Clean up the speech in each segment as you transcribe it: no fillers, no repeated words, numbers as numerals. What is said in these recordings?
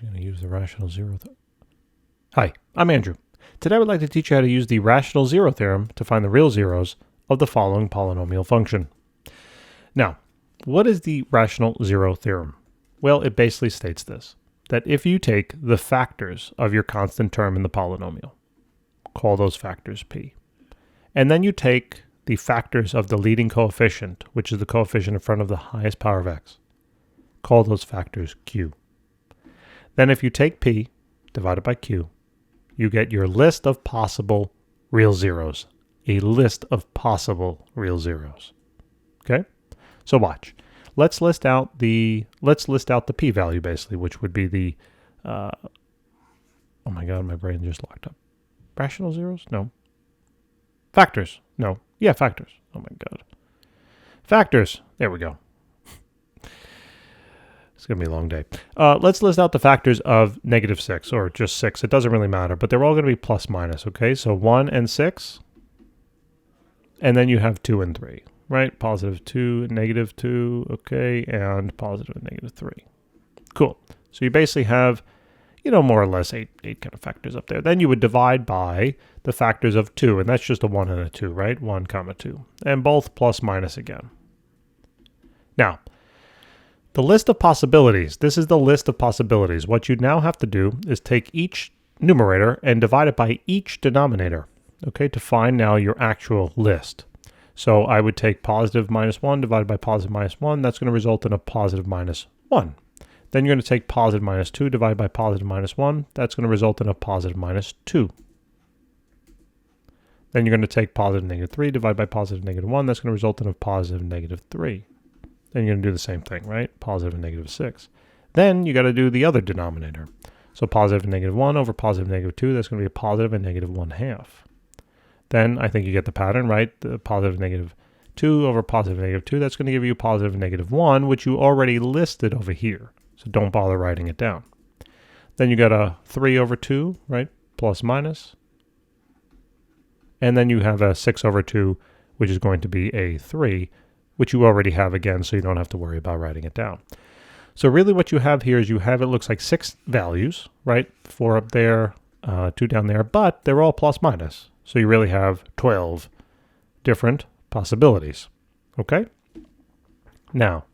actually going to use the rational zero theorem. Hi, I'm Andrew. Today I would like to teach you how to use the rational zero theorem to find the real zeros of the following polynomial function. Now, what is the rational zero theorem? Well, it basically states this, that if you take the factors of your constant term in the polynomial, call those factors p, and then you take the factors of the leading coefficient, which is the coefficient in front of the highest power of x, call those factors q. Then if you take p divided by q, you get your list of possible real zeros, a list of possible real zeros. Okay? So watch. Let's list out the p value basically, which would be the oh my god, my brain just locked up. Rational zeros? No. Factors. No. Yeah, factors. Oh my god. Factors. There we go. It's going to be a long day. Let's list out the factors of -6 or just 6. It doesn't really matter, but they're all going to be plus minus, okay? So 1 and 6, and then you have 2 and 3, right? Positive 2, negative 2, okay, and positive and negative 3. Cool. So you basically have, more or less eight kind of factors up there. Then you would divide by the factors of 2, and that's just a 1 and a 2, right? 1, 2, and both plus minus again. Now, the list of possibilities, this is the list of possibilities. What you now have to do is take each numerator and divide it by each denominator, okay, to find now your actual list. So I would take positive -1 divided by positive -1. That's going to result in a positive -1. Then you're going to take positive -2 divided by positive -1. That's going to result in a positive -2. Then you're going to take positive -3 divided by positive -1. That's going to result in a positive -3. Then you're going to do the same thing, right? Positive and -6. Then you got to do the other denominator. So positive and -1 over positive and -2, that's going to be a positive and -1/2. Then I think you get the pattern, right? The positive and -2 over positive and -2, that's going to give you positive and -1, which you already listed over here. So don't bother writing it down. Then you got a 3 over 2, right? Plus minus. And then you have a 6 over 2, which is going to be a 3, which you already have again, so you don't have to worry about writing it down. So really what you have here is you have, it looks like 6 values, right? 4 up there, 2 down there, but they're all plus minus. So you really have 12 different possibilities, okay? Now,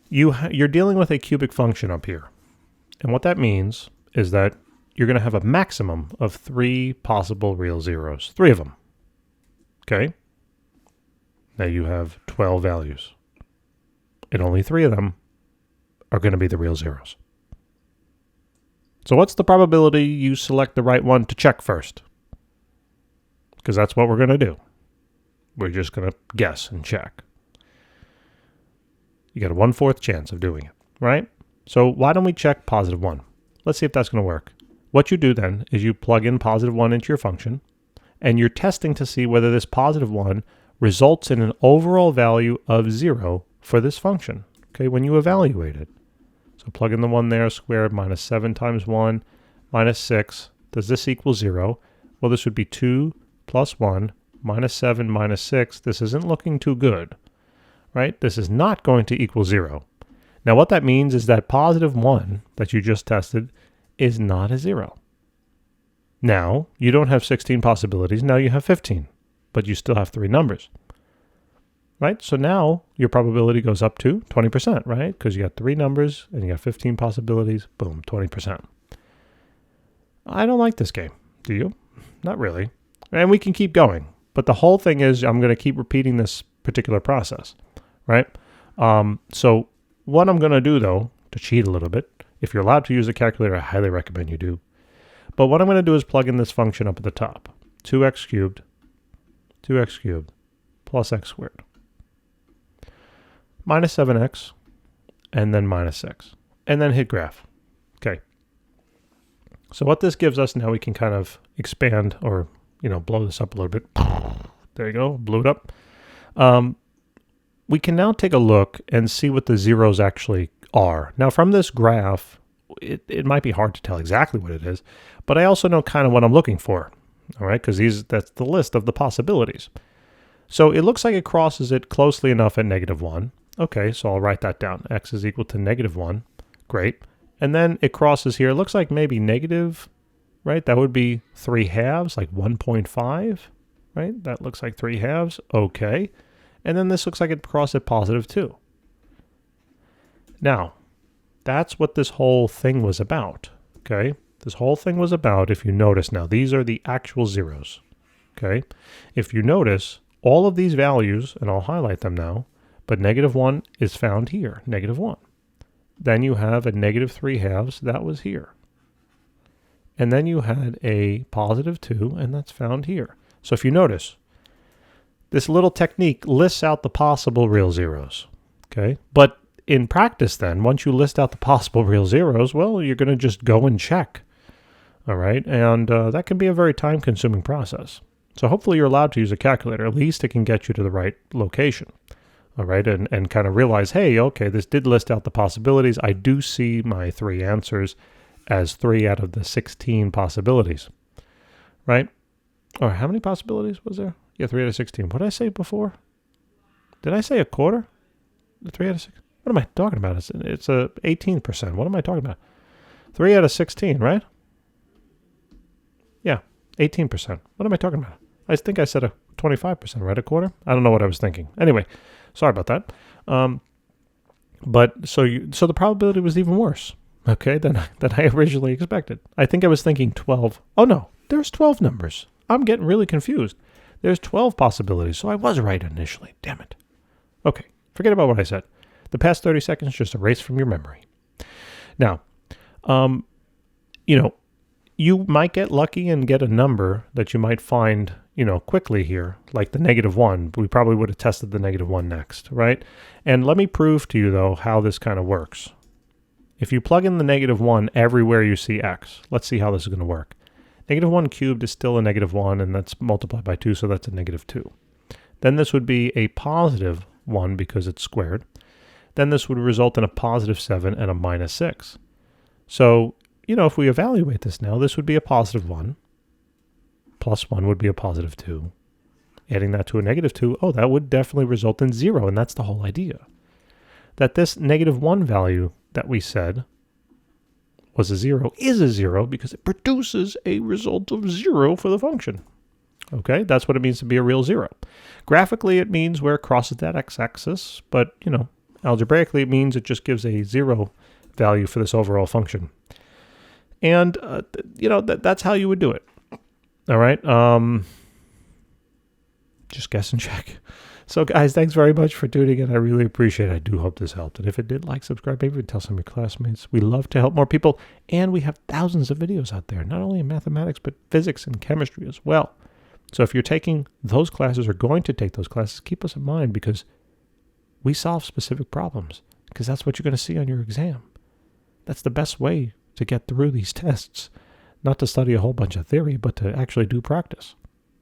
you're dealing with a cubic function up here. And what that means is that you're going to have a maximum of 3 possible real zeros, 3 of them, okay? Now you have 12 values, and only 3 of them are going to be the real zeros. So what's the probability you select the right one to check first? Because that's what we're going to do. We're just going to guess and check. You got a 1/4 chance of doing it, right? So why don't we check positive 1? Let's see if that's going to work. What you do then is you plug in positive 1 into your function, and you're testing to see whether this positive 1 results in an overall value of 0 for this function, okay, when you evaluate it. So plug in the 1 there, squared -7 times 1 minus 6. Does this equal 0? Well, this would be 2 plus 1 minus 7 minus 6. This isn't looking too good, right? This is not going to equal 0. Now, what that means is that positive 1 that you just tested is not a 0. Now, you don't have 16 possibilities. Now you have 15. But you still have 3 numbers, right? So now your probability goes up to 20%, right? Because you got 3 numbers and you got 15 possibilities, boom, 20%. I don't like this game, do you? Not really. And we can keep going. But the whole thing is I'm going to keep repeating this particular process, right? So what I'm going to do, though, to cheat a little bit, if you're allowed to use a calculator, I highly recommend you do. But what I'm going to do is plug in this function up at the top, 2x cubed, 2x cubed plus x squared minus 7x and then minus 6 and then hit graph. Okay. So what this gives us now, we can kind of expand or, blow this up a little bit. There you go. Blew it up. We can now take a look and see what the zeros actually are. Now from this graph, it might be hard to tell exactly what it is, but I also know kind of what I'm looking for. All right, because that's the list of the possibilities. So it looks like it crosses it closely enough at -1. Okay, so I'll write that down. X is equal to -1. Great. And then it crosses here. It looks like maybe negative, right? That would be 3/2, like 1.5, right? That looks like 3/2. Okay. And then this looks like it crossed at positive 2. Now, that's what this whole thing was about, okay? This whole thing was about, if you notice now, these are the actual zeros, okay? If you notice, all of these values, and I'll highlight them now, but -1 is found here, -1. Then you have a -3/2, that was here. And then you had a positive 2, and that's found here. So if you notice, this little technique lists out the possible real zeros, okay? But in practice then, once you list out the possible real zeros, well, you're going to just go and check, all right? And that can be a very time-consuming process. So hopefully you're allowed to use a calculator. At least it can get you to the right location, all right? And kind of realize, hey, okay, this did list out the possibilities. I do see my 3 answers as 3 out of the 16 possibilities, right? Or how many possibilities was there? Yeah, 3 out of 16. What did I say before? Did I say a quarter? 3 out of 6? What am I talking about? It's a 18%. What am I talking about? 3 out of 16, right? Yeah, 18%. What am I talking about? I think I said a 25%, right? A quarter? I don't know what I was thinking. Anyway, sorry about that. But so the probability was even worse, okay, than I originally expected. I think I was thinking 12. Oh no, there's 12 numbers. I'm getting really confused. There's 12 possibilities, so I was right initially. Damn it. Okay, forget about what I said. The past 30 seconds just erased from your memory. Now, you know, you might get lucky and get a number that you might find, you know, quickly here, like the -1. We probably would have tested the -1 next, right? And let me prove to you, though, how this kind of works. If you plug in the -1 everywhere you see x, let's see how this is going to work. -1 cubed is still a -1, and that's multiplied by 2, so that's a -2. Then this would be a positive 1 because it's squared. Then this would result in a positive 7 and a -6. So, you know, if we evaluate this now, this would be a positive 1. Plus 1 would be a positive 2. Adding that to a -2, oh, that would definitely result in 0, and that's the whole idea. That this -1 value that we said was a 0 is a 0 because it produces a result of 0 for the function. Okay, that's what it means to be a real 0. Graphically, it means where it crosses that x-axis, but, you know, algebraically, it means it just gives a 0 value for this overall function. And, you know, that's how you would do it. All right. Just guess and check. So, guys, thanks very much for tuning in. I really appreciate it. I do hope this helped. And if it did, like, subscribe, maybe tell some of your classmates. We love to help more people. And we have thousands of videos out there, not only in mathematics, but physics and chemistry as well. So if you're taking those classes or going to take those classes, keep us in mind because we solve specific problems because that's what you're going to see on your exam. That's the best way to get through these tests, not to study a whole bunch of theory, but to actually do practice.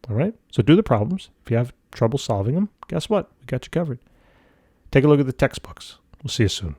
All right? So do the problems. If you have trouble solving them, guess what? We got you covered. Take a look at the textbooks. We'll see you soon.